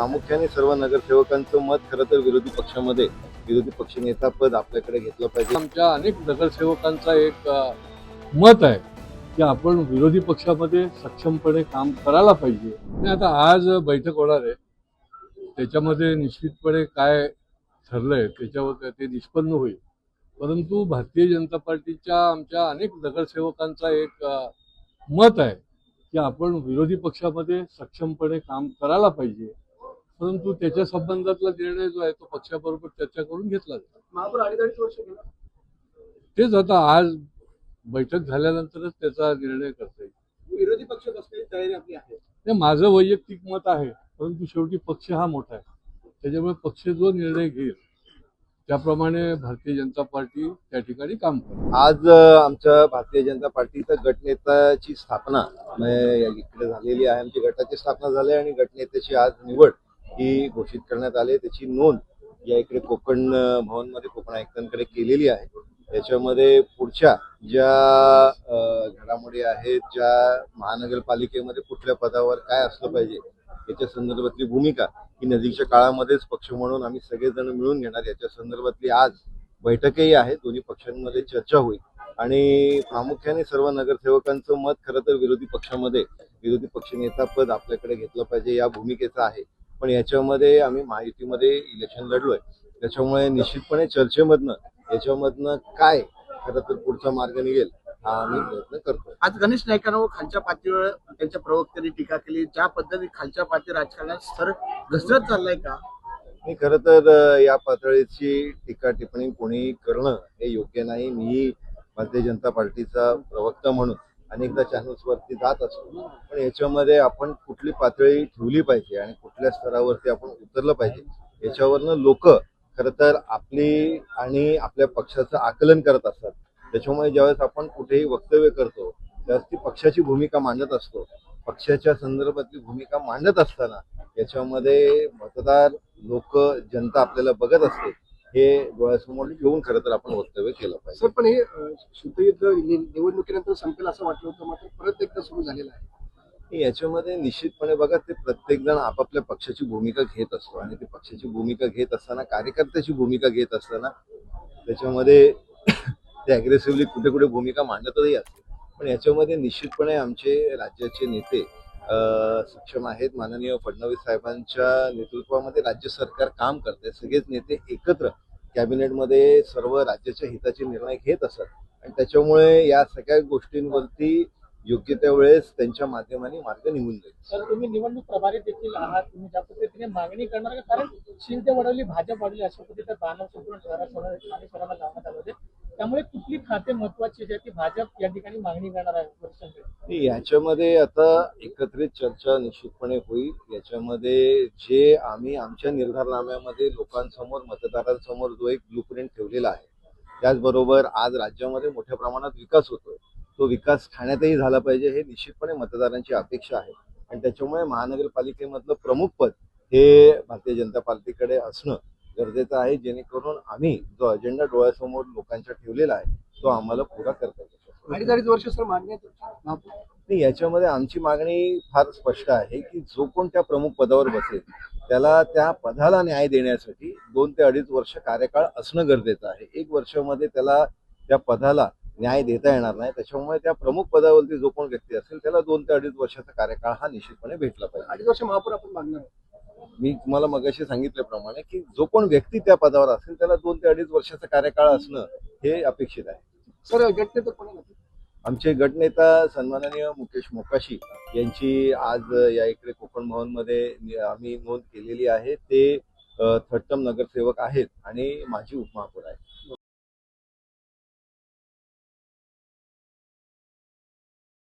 प्रामुख्याने सर्व नगरसेवकांचं मत खरं तर विरोधी पक्षामध्ये विरोधी पक्षनेता पद आपल्याकडे घेतलं पाहिजे। आमच्या अनेक नगरसेवकांचा एक मत आहे की आपण विरोधी पक्षामध्ये सक्षमपणे काम करायला पाहिजे। आणि आता आज बैठक होणार आहे, त्याच्यामध्ये निश्चितपणे काय ठरलंय त्याच्यावर ते निष्पन्न होईल। परंतु भारतीय जनता पार्टीच्या आमच्या अनेक नगरसेवकांचा एक मत आहे की आपण विरोधी पक्षामध्ये सक्षमपणे काम करायला पाहिजे। परंतु त्याच्या संबंधातला निर्णय जो आहे तो पक्षाबरोबर चर्चा करून घेतला जातो। महापौर 2.5 वर्ष गेला तेच आता आज बैठक झाल्यानंतरच त्याचा निर्णय करता येईल। विरोधी पक्ष बसण्याची तयारी आपली आहे। हे माझं वैयक्तिक मत आहे, परंतु शेवटी पक्ष हा मोठा आहे, त्याच्यामुळे पक्ष जो निर्णय घेईल त्याप्रमाणे भारतीय जनता पार्टी त्या ठिकाणी काम करेल। आज आमच्या भारतीय जनता पार्टीच्या गटनेत्याची स्थापना इकडे झालेली आहे। आमची गटाची स्थापना झाली आणि गटनेत्याची आज निवड ही घोषित करण्यात आली। त्याची नोंद या इकडे कोकण भवनमध्ये कोकण आयुक्तांकडे केलेली आहे। याच्यामध्ये पुढच्या ज्या घडामोडी आहेत, ज्या महानगरपालिकेमध्ये कुठल्या पदावर काय असलं पाहिजे याच्या संदर्भातली भूमिका ही नजीकच्या काळामध्येच पक्ष म्हणून आम्ही सगळेजण मिळून घेणार। याच्या संदर्भातली आज बैठकही आहे, दोन्ही पक्षांमध्ये चर्चा होईल आणि प्रामुख्याने सर्व नगरसेवकांचं मत खरं तर विरोधी पक्षामध्ये विरोधी पक्षनेता पद आपल्याकडे घेतलं पाहिजे या भूमिकेचं आहे। पण याच्यामध्ये आम्ही महायुतीमध्ये इलेक्शन लढलोय, त्याच्यामुळे निश्चितपणे चर्चेमधनं याच्यामधनं काय खरं तर पुढचा मार्ग निघेल हा आम्ही प्रयत्न करतो। आज गणेश नाईकांवर खालच्या पातळीवर त्यांच्या प्रवक्त्यांनी टीका केली। ज्या पद्धती खालच्या पातळी राजकारणात सर घसरत चाललाय का? मी खरं तर या पातळीची टीका टिप्पणी कोणी करणं हे योग्य नाही। मी भारतीय जनता पार्टीचा प्रवक्ता म्हणून अनेकदा चॅनल्सवरती जात असतो, पण याच्यामध्ये आपण कुठली पातळी ठेवली पाहिजे आणि कुठल्या स्तरावरती आपण उतरलं पाहिजे याच्यावरनं लोक खरं तर आपली आणि आपल्या पक्षाचं आकलन करत असतात। त्याच्यामुळे ज्यावेळेस आपण कुठेही वक्तव्य करतो त्यावेळेस ती पक्षाची भूमिका मांडत असतो। पक्षाच्या संदर्भातली भूमिका मांडत असताना याच्यामध्ये मतदार लोक जनता आपल्याला बघत असते हे डोळ्यासमोर ठेवून खरं तर आपण वक्तव्य केलं पाहिजे। सर पण हे शीतयुद्ध निवडणुकीनंतर संपेल असं वाटलं होतं, मात्र परत एकदा सुरू झालेलं आहे। याच्यामध्ये निश्चितपणे बघा, ते प्रत्येक जण आपापल्या पक्षाची भूमिका घेत असतो आणि ती पक्षाची भूमिका घेत असताना कार्यकर्त्याची भूमिका घेत असताना त्याच्यामध्ये ते अग्रेसिव्हली कुठे कुठे भूमिका मांडतही असते। पण याच्यामध्ये निश्चितपणे आमचे राज्याचे नेते सक्षम आहेत। माननीय फडणवीस साहेबांच्या नेतृत्वामध्ये राज्य सरकार काम करते। सगळेच नेते एकत्र कॅबिनेटमध्ये सर्व राज्याच्या हिताचे निर्णय घेत असतात आणि त्याच्यामुळे या सगळ्या गोष्टींवरती योग्य त्या वेळेस त्यांच्या माध्यमाने मार्ग निघून जाईल। सर, तुम्ही निवडणूक प्रभारी देखील आहात, तुम्ही ज्या पद्धतीने मागणी करणार का? कारण शिंदे वडवली भाजप वाढली अशा पद्धतीचं बाणव संपूर्ण शहराला लावण्यात आलं होते, त्यामुळे कुठली खाते महत्वाची जी आहे ती भाजप या ठिकाणी मागणी करणार आहे? याच्यामध्ये आता एकत्रित चर्चा निश्चितपणे होईल। याच्यामध्ये जे आम्ही आमच्या निर्धारनाम्यामध्ये लोकांसमोर मतदारांसमोर जो एक ब्लूप्रिंट ठेवलेला आहे, त्याचबरोबर आज राज्यामध्ये मोठ्या प्रमाणात विकास होतोय, तो विकास ठाण्यातही झाला पाहिजे हे निश्चितपणे मतदारांची अपेक्षा आहे आणि त्याच्यामुळे महानगरपालिकेमधलं प्रमुख पद हे भारतीय जनता पार्टीकडे असणं गरजेचं आहे, जेणेकरून आम्ही जो अजेंडा डोळ्यासमोर लोकांच्या ठेवलेला आहे तो आम्हाला पुरा करता येईल। 2.5 वर्ष सर मागणी नाही, याच्यामध्ये आमची मागणी फार स्पष्ट आहे की जो कोण त्या प्रमुख पदावर बसेल त्याला त्या पदाला न्याय देण्यासाठी 2 ते 2.5 वर्ष कार्यकाळ असणं गरजेचं आहे। 1 वर्षामध्ये त्याला त्या पदाला न्याय देता येणार नाही, त्याच्यामुळे त्या प्रमुख पदावरती जो कोण व्यक्ती असेल त्याला 2 ते 2.5 वर्षाचा कार्यकाळ हा निश्चितपणे भेटला पाहिजे। 2.5 वर्ष महापौर आपण मागणार आहोत। मी तुम्हाला मगाशी सांगितल्याप्रमाणे की जो कोण व्यक्ती त्या पदावर असेल त्याला 2 ते 2.5 वर्षाचा कार्यकाळ असणं हे अपेक्षित आहे। सर गटनेता कोणी होते? आमचे गटनेता सन्माननीय मुकेश मोकाशी यांची आज या इकडे कोकण भवनमध्ये आम्ही नोंद केलेली आहे। ते 3rd टर्म नगरसेवक आहेत आणि माजी उपमहापौर आहेत।